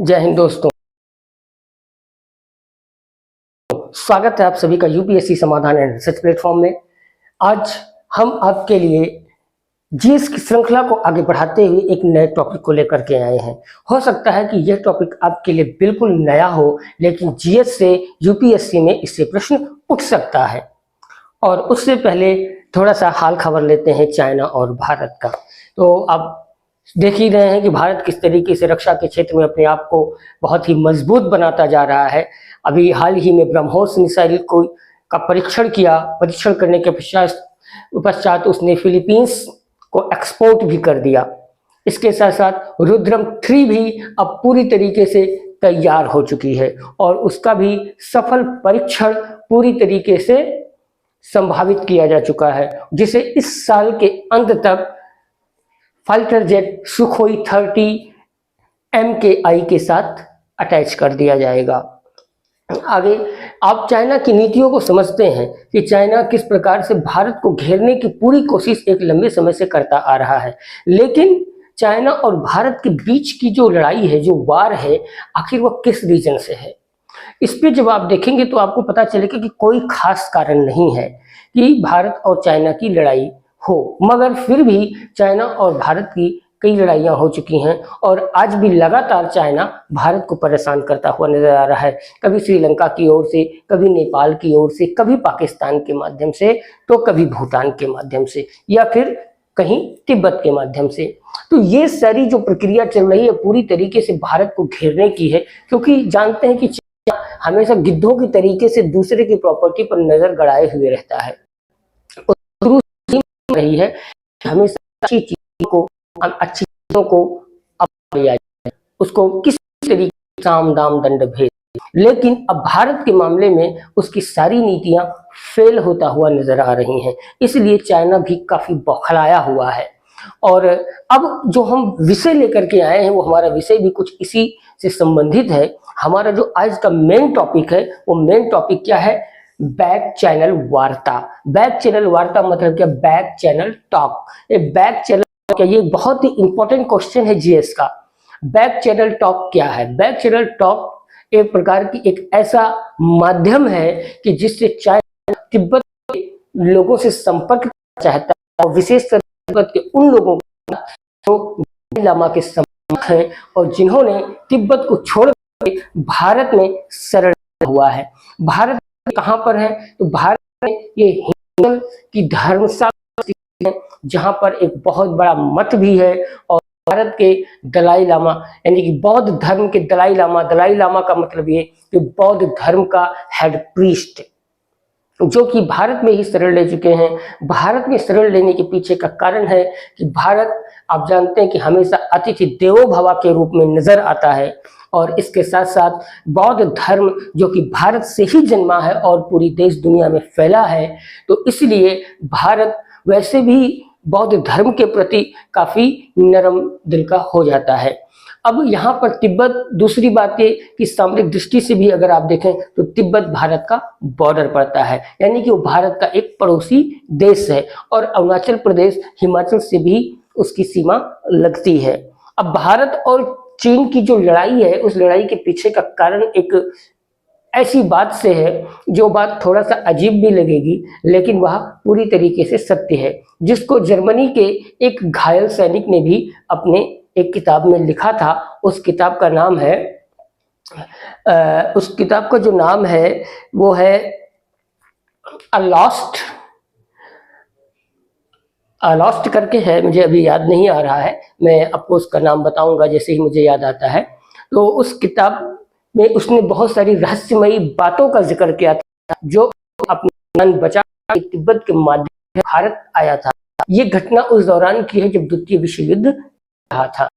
जय हिंद दोस्तों, स्वागत है आप सभी का यूपीएससी समाधान एंड रिसर्च प्लेटफॉर्म में। आज हम आपके लिए जीएस की श्रृंखला को आगे बढ़ाते हुए एक नए टॉपिक को लेकर के आए हैं। हो सकता है कि यह टॉपिक आपके लिए बिल्कुल नया हो, लेकिन जीएस से यूपीएससी में इससे प्रश्न उठ सकता है। और उससे पहले थोड़ा सा हाल खबर लेते हैं चाइना और भारत का। तो आप देख ही रहे हैं कि भारत किस तरीके से रक्षा के क्षेत्र में अपने आप को बहुत ही मजबूत बनाता जा रहा है। अभी हाल ही में ब्रह्मोस मिसाइल का परीक्षण किया। परीक्षण करने के पश्चात उसने फिलीपींस को एक्सपोर्ट भी कर दिया। इसके साथ साथ रुद्रम 3 भी अब पूरी तरीके से तैयार हो चुकी है और उसका भी सफल परीक्षण पूरी तरीके से संभावित किया जा चुका है, जिसे इस साल के अंत तक फाइटर जेट सुखोई 30 MKI के साथ अटैच कर दिया जाएगा। आगे आप चाइना की नीतियों को समझते हैं कि चाइना किस प्रकार से भारत को घेरने की पूरी कोशिश एक लंबे समय से करता आ रहा है, लेकिन चाइना और भारत के बीच की जो लड़ाई है, जो वार है, आखिर वह किस रीजन से है। इस पे जब आप देखेंगे तो आपको पता चलेगा कि कोई खास कारण नहीं है कि भारत और चाइना की लड़ाई हो, मगर फिर भी चाइना और भारत की कई लड़ाइयां हो चुकी हैं और आज भी लगातार चाइना भारत को परेशान करता हुआ नजर आ रहा है। कभी श्रीलंका की ओर से, कभी नेपाल की ओर से, कभी पाकिस्तान के माध्यम से, तो कभी भूटान के माध्यम से, या फिर कहीं तिब्बत के माध्यम से। तो ये सारी जो प्रक्रिया चल रही है पूरी तरीके से भारत को घेरने की है, क्योंकि जानते हैं कि चाइना हमेशा गिद्धों की तरीके से दूसरे की प्रॉपर्टी पर नजर गड़ाए हुए रहता है। रही है हमेशा अच्छी चीजों को अपनाया जाए, उसको किसी तरीके से साम दाम दंड भेद। लेकिन अब भारत के मामले में उसकी सारी नीतियां फेल होता हुआ नजर आ रही हैं, इसलिए चाइना भी काफी बौखलाया हुआ है। और अब जो हम विषय लेकर के आए हैं, वो हमारा विषय भी कुछ इसी से संबंधित है। हमारा जो आज का मेन टॉपिक है, वो मेन टॉपिक क्या है? बैक चैनल वार्ता। बैक चैनल वार्ता मतलब क्या? Back channel talk. ये बैक चैनल क्या? ये बहुत ही इंपॉर्टेंट क्वेश्चन है जीएस का। बैक चैनल टॉक क्या है? बैक चैनल टॉक एक प्रकार की एक ऐसा माध्यम है कि जिससे चाइना तिब्बत के लोगों से संपर्क चाहता है, और विशेषकर तिब्बत के उन लोगों को जो दलाई लामा के समर्थक हैं और जिन्होंने तिब्बत को छोड़कर भारत में शरण हुआ है। भारत कहां पर है? तो भारत में ये हिंदू की धर्मशाला है, जहां पर एक बहुत बड़ा मठ भी है, और भारत के दलाई लामा यानी कि बौद्ध धर्म के दलाई लामा का मतलब ये कि बौद्ध धर्म का हेड प्रीस्ट, जो कि भारत में ही शरण ले चुके हैं। भारत में शरण लेने के पीछे का कारण है कि भारत, आप जानते हैं कि हमेशा अतिथि देवो भव के रूप में नजर आता है, और इसके साथ साथ बौद्ध धर्म जो कि भारत से ही जन्मा है और पूरी देश दुनिया में फैला है, तो इसलिए भारत वैसे भी बौद्ध धर्म के प्रति काफी नरम दिल का हो जाता है। अब यहाँ पर तिब्बत, दूसरी बात ये कि सामरिक दृष्टि से भी अगर आप देखें तो तिब्बत भारत का बॉर्डर पड़ता है, यानी कि वो भारत का एक पड़ोसी देश है, और अरुणाचल प्रदेश हिमाचल से भी उसकी सीमा लगती है। अब भारत और चीन की जो लड़ाई है, उस लड़ाई के पीछे का कारण एक ऐसी बात से है, जो बात थोड़ा सा अजीब भी लगेगी, लेकिन वह पूरी तरीके से सत्य है, जिसको जर्मनी के एक घायल सैनिक ने भी अपने एक किताब में लिखा था। उस किताब का नाम है उस किताब का जो नाम है वो है लॉस्ट करके है, मुझे अभी याद नहीं आ रहा है, मैं आपको उसका नाम बताऊंगा जैसे ही मुझे याद आता है। तो उस किताब में उसने बहुत सारी रहस्यमयी बातों का जिक्र किया था, जो अपना जान बचा तिब्बत के माध्यम से भारत आया था। ये घटना उस दौरान की है जब द्वितीय विश्व युद्ध रहा था।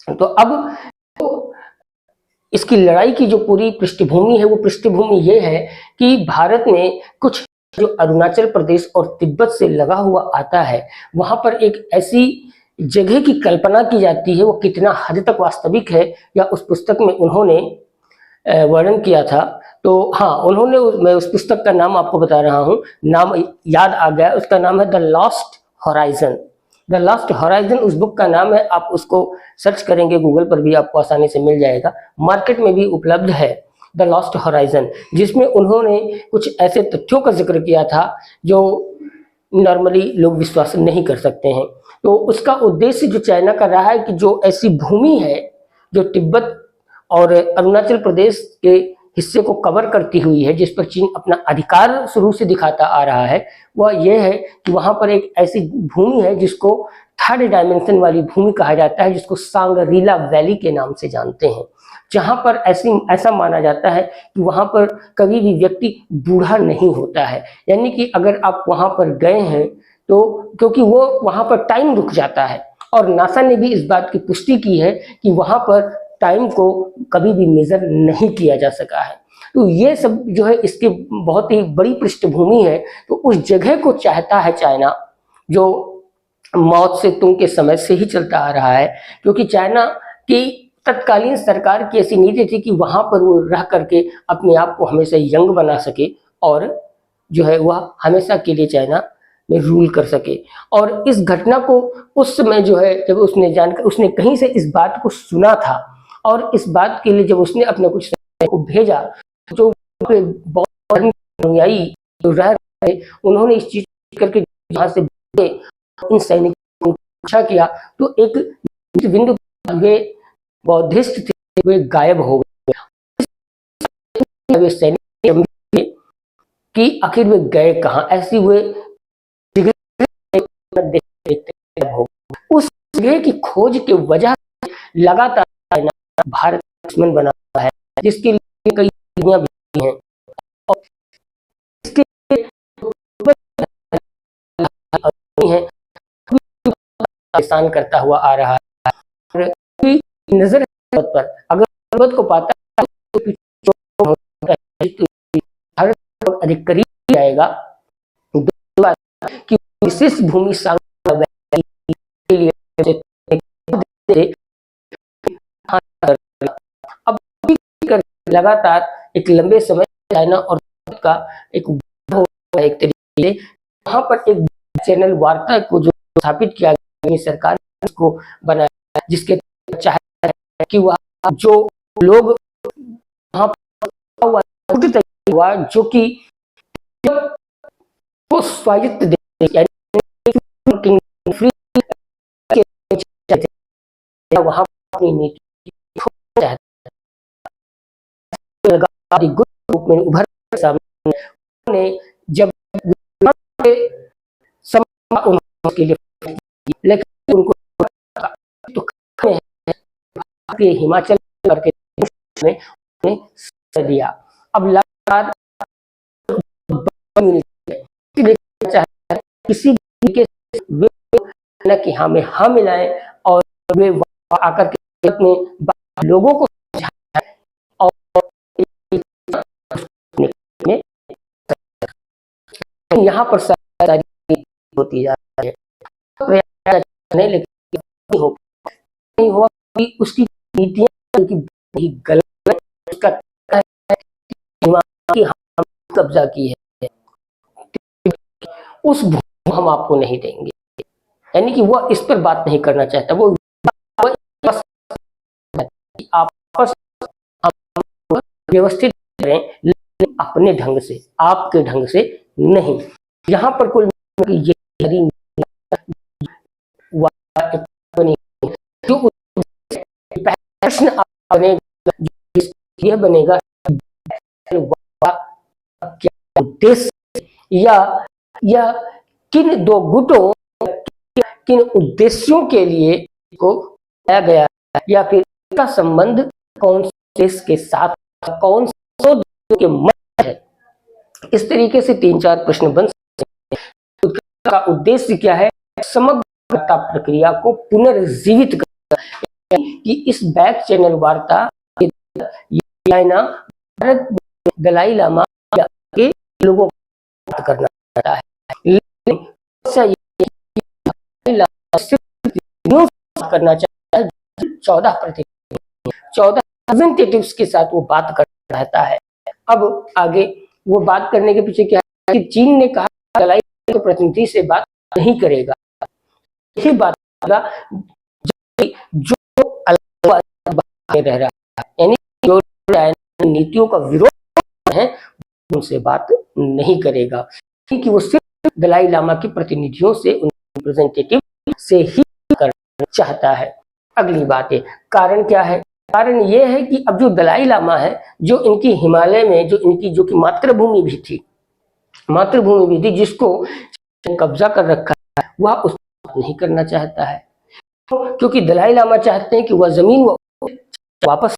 तो अब इसकी लड़ाई की जो पूरी पृष्ठभूमि है, वो पृष्ठभूमि ये है कि भारत ने कुछ जो अरुणाचल प्रदेश और तिब्बत से लगा हुआ आता है, वहां पर एक ऐसी जगह की कल्पना की जाती है। वो कितना हद तक वास्तविक है, या उस पुस्तक में उन्होंने वर्णन किया था। तो हाँ, उन्होंने, मैं उस पुस्तक का नाम आपको बता रहा हूँ, नाम याद आ गया, उसका नाम है the lost horizon. The last horizon उस बुक का नाम है, आप उसको सर्च करेंगे गूगल पर भी आपको आसानी से मिल जाएगा, मार्केट में भी उपलब्ध है द लास्ट हॉराइजन, जिसमें उन्होंने कुछ ऐसे तथ्यों का जिक्र किया था जो नॉर्मली लोग विश्वास नहीं कर सकते हैं। तो उसका उद्देश्य जो चाइना का रहा है कि जो ऐसी भूमि है जो तिब्बत और अरुणाचल प्रदेश के हिस्से को कवर करती हुई है, जिस पर चीन अपना अधिकार शुरू से दिखाता आ रहा है, वह यह है कि वहां पर एक ऐसी भूमि है जिसको थर्ड डायमेंशन वाली भूमि कहा जाता है, जिसको सांगरीला वैली के नाम से जानते हैं, जहां पर ऐसा माना जाता है कि वहां पर कभी भी व्यक्ति बूढ़ा नहीं होता है। यानी कि अगर आप वहां पर गए हैं तो क्योंकि वो वहां पर टाइम रुक जाता है, और नासा ने भी इस बात की पुष्टि की है कि वहां पर टाइम को कभी भी मेजर नहीं किया जा सका है। तो ये सब जो है इसकी बहुत ही बड़ी पृष्ठभूमि है। तो उस जगह को चाहता है चाइना, जो मौत से तुंग के समय से ही चलता आ रहा है, क्योंकि चाइना की तत्कालीन सरकार की ऐसी नीति थी कि वहां पर वो रह करके अपने आप को हमेशा यंग बना सके, और जो है वह हमेशा के लिए चाइना में रूल कर सके। और इस घटना को उस समय जो है जब उसने कहीं से इस बात को सुना था, और इस बात के लिए जब उसने अपने कुछ सैनिकों को भेजा, जो बहुत अनुयायी जो रह रहे, उन्होंने इस चीज करके जहां से इन सैनिकों को पूछा किया, तो एक बिंदु वे बौद्धिस्ट थे, वे गायब हो गए। वे सैनिक कि आखिर वे गए कहाँ, ऐसी वे हो, उस जगह की खोज की वजह से लगातार भारत दुश्मन बना है, जिसके लिए कई दुनिया भी हैं, और इसके है पाकिस्तान करता हुआ आ रहा है। नजर पर अगर जरूरत को पाता है तो भारत अधिक करीब जाएगा कि विशेष भूमि के लिए अब लगातार एक लंबे समय चाइना और का एक तरीके से वहां पर एक चैनल वार्ता को जो स्थापित किया गया सरकार ने उसको बनाया, जिसके चाहता है कि वह जो लोग वहां हुआ जो कि वो स्वायत्त वहां अपनी नीति रूप में उभर सामने जब के लिए, लेकिन उनको तो हिमाचल करके दिया। अब लगातार किसी के कि हमें हाँ मिलाएं, और वे आकर के अपने लोगों को और यहाँ पर सारी होती जा रही है, नहीं लेकिन नहीं हुआ कि उसकी नीतियां की गलत उसका कि हम कब्जा की है, उस हम आपको नहीं देंगे। यानी कि वह इस पर बात नहीं करना चाहता, वो आपस व्यवस्थित करें, लेकिन अपने ढंग से, आपके ढंग से नहीं। यहाँ पर कुल जो प्रश्न यह बनेगा क्या उद्देश्य या किन दो गुटों किन उद्देश्यों के लिए को लाया गया है, या फिर इसका संबंध कौन से देश के साथ, कौन से देश के मध्य है। इस तरीके से 3-4 प्रश्न बन सकते हैं। का उद्देश्य क्या है? समग्र प्रक्रिया को पुनर्जीवित करना, कि इस बैक चैनल वार्ता चाइना भारत दलाई लामा के लोगों को बात करना चाहता है, लेकिन करना चाहता है 14 रिप्रेजेंटेटिव्स के साथ वो बात करता रहता है। अब आगे वो बात करने के पीछे क्या है कि चीन ने कहा दलाई के प्रतिनिधि से बात नहीं करेगा, ही बात होगा जो रह रहा है, यानी जो नीतियों का विरोध है उनसे बात नहीं करेगा, क्योंकि वो सिर्फ दलाई लामा के प्रतिनिधियों से, रिप्रेजेंटेटिव से ही करना चाहता है। अगली बात है, कारण क्या है? कारण ये है कि अब जो दलाई लामा है, जो इनकी हिमालय में जो इनकी जो कि मातृभूमि भी थी, जिसको कब्जा कर रखा है, वह उस नहीं करना चाहता है, क्योंकि दलाई लामा चाहते हैं कि वह जमीन वापस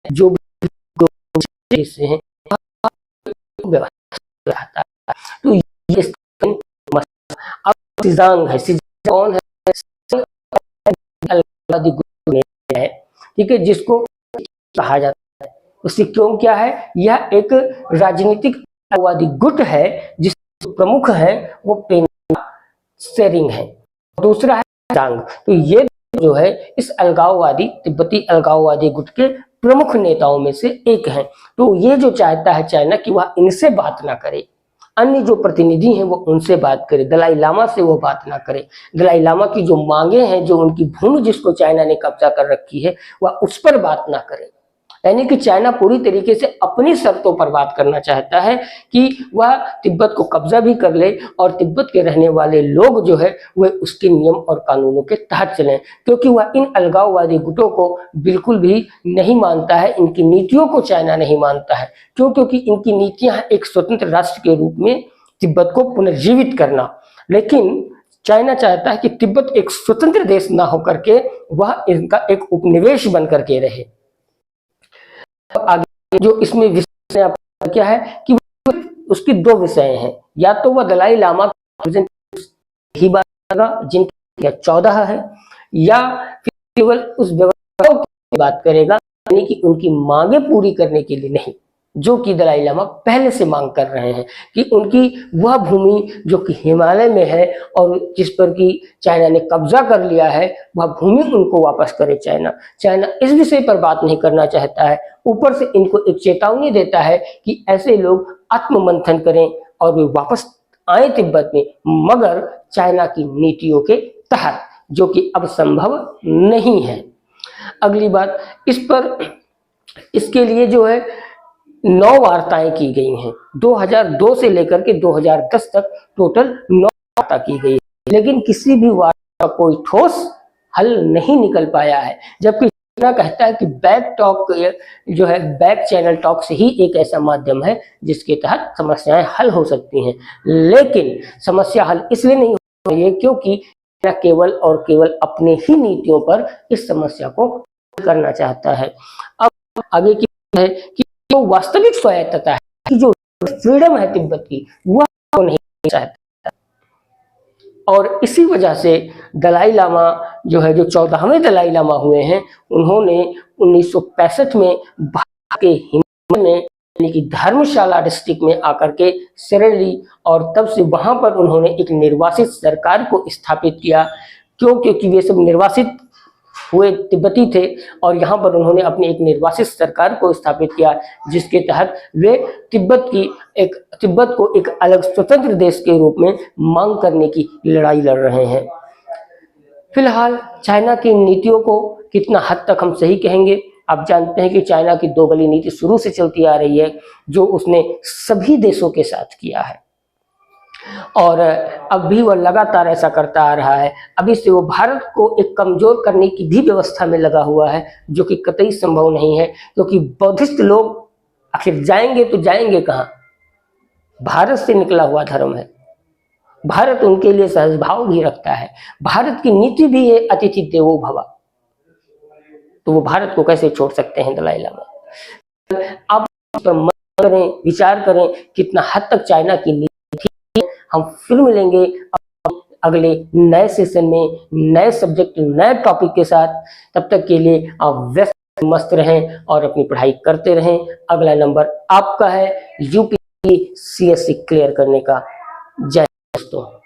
जो से हैं तो ये अब सिजांग है, कौन है? ठीक है, जिसको कहा जाता है। उससे क्यों क्या है? यह एक राजनीतिक अलगाववादी गुट है, जिसके प्रमुख है वो पेमा सेरिंग है, दूसरा है सिजांग। तो ये जो है इस अलगाववादी, तिब्बती अलगाववादी गुट के प्रमुख नेताओं में से एक है। तो ये जो चाहता है चाइना कि वह इनसे बात ना करे, अन्य जो प्रतिनिधि हैं वो उनसे बात करे, दलाई लामा से वो बात ना करे। दलाई लामा की जो मांगे हैं, जो उनकी भूमि जिसको चाइना ने कब्जा कर रखी है, वह उस पर बात ना करे। यानी कि चाइना पूरी तरीके से अपनी शर्तों पर बात करना चाहता है कि वह तिब्बत को कब्जा भी कर ले और तिब्बत के रहने वाले लोग जो है वह उसके नियम और कानूनों के तहत चलें, क्योंकि वह इन अलगाववादी गुटों को बिल्कुल भी नहीं मानता है, इनकी नीतियों को चाइना नहीं मानता है। क्यों? क्योंकि इनकी नीतियां एक स्वतंत्र राष्ट्र के रूप में तिब्बत को पुनर्जीवित करना, लेकिन चाइना चाहता है कि तिब्बत एक स्वतंत्र देश ना होकर के वह इनका एक उपनिवेश बन करके रहे। आगे जो इसमें विषय क्या है कि उसकी दो विषय हैं, या तो वह दलाई लामा ही बात जिनकी 14 है, या फिर केवल उस व्यवस्था की बात करेगा, यानी कि उनकी मांगे पूरी करने के लिए नहीं, जो कि दलाई लामा पहले से मांग कर रहे हैं कि उनकी वह भूमि जो कि हिमालय में है और जिस पर कि चाइना ने कब्जा कर लिया है, वह भूमि उनको वापस करे चाइना। चाइना इस विषय पर बात नहीं करना चाहता है, ऊपर से इनको एक चेतावनी देता है कि ऐसे लोग आत्ममंथन करें और वे वापस आए तिब्बत में, मगर चाइना की नीतियों के तहत, जो कि अब संभव नहीं है। अगली बात, इस पर इसके लिए जो है 9 वार्ताएं की गई हैं, 2002 से लेकर के 2010 तक टोटल 9 वार्ता की गई, लेकिन किसी भी वार्ता का कोई ठोस हल नहीं निकल पाया है। जबकि चाइना कहता है कि बैक टॉक जो है, बैक चैनल टॉक से ही एक ऐसा माध्यम है जिसके तहत समस्याएं हल हो सकती हैं, लेकिन समस्या हल इसलिए नहीं हो रही है क्योंकि चाइना केवल और केवल अपने ही नीतियों पर इस समस्या को करना चाहता है। अब आगे की है कि जो वास्तविक स्वायत्तता है, कि जो फ्रीडम है तिब्बत की, वह नहीं चाहता, और इसी वजह से दलाई लामा जो है, जो 14वें दलाई लामा हुए हैं, उन्होंने 1965 में भारत के हिमालय में, यानी कि धर्मशाला डिस्ट्रिक्ट में आकर के शरण ली, और तब से वहां पर उन्होंने एक निर्वासित सरकार को स्थापित किया। क्यों? क्योंकि वे सब निर्वासित हुए तिब्बती थे, और यहाँ पर उन्होंने अपनी एक निर्वासित सरकार को स्थापित किया, जिसके तहत वे तिब्बत को एक अलग स्वतंत्र देश के रूप में मांग करने की लड़ाई लड़ रहे हैं। फिलहाल चाइना की नीतियों को कितना हद तक हम सही कहेंगे? आप जानते हैं कि चाइना की दोगली नीति शुरू से चलती आ रही है, जो उसने सभी देशों के साथ किया है, और अब भी वह लगातार ऐसा करता आ रहा है। अभी से वो भारत को एक कमजोर करने की भी व्यवस्था में लगा हुआ है, जो कि कतई संभव नहीं है, क्योंकि बौद्धिस्ट लोग आखिर जाएंगे तो जाएंगे कहाँ? भारत से निकला हुआ धर्म है, भारत उनके लिए सहजभाव भी रखता है, भारत की नीति भी है अतिथि देवो भव, तो वो भारत को कैसे छोड़ सकते हैं दलाई लामा? आप इस पर मन करें, विचार करें कितना हद तक चाइना की नीति। हम फिर मिलेंगे अगले नए सेशन में, नए सब्जेक्ट, नए टॉपिक के साथ। तब तक के लिए आप व्यस्त मस्त रहें और अपनी पढ़ाई करते रहें। अगला नंबर आपका है यूपीएससी क्लियर करने का। जय दोस्तों।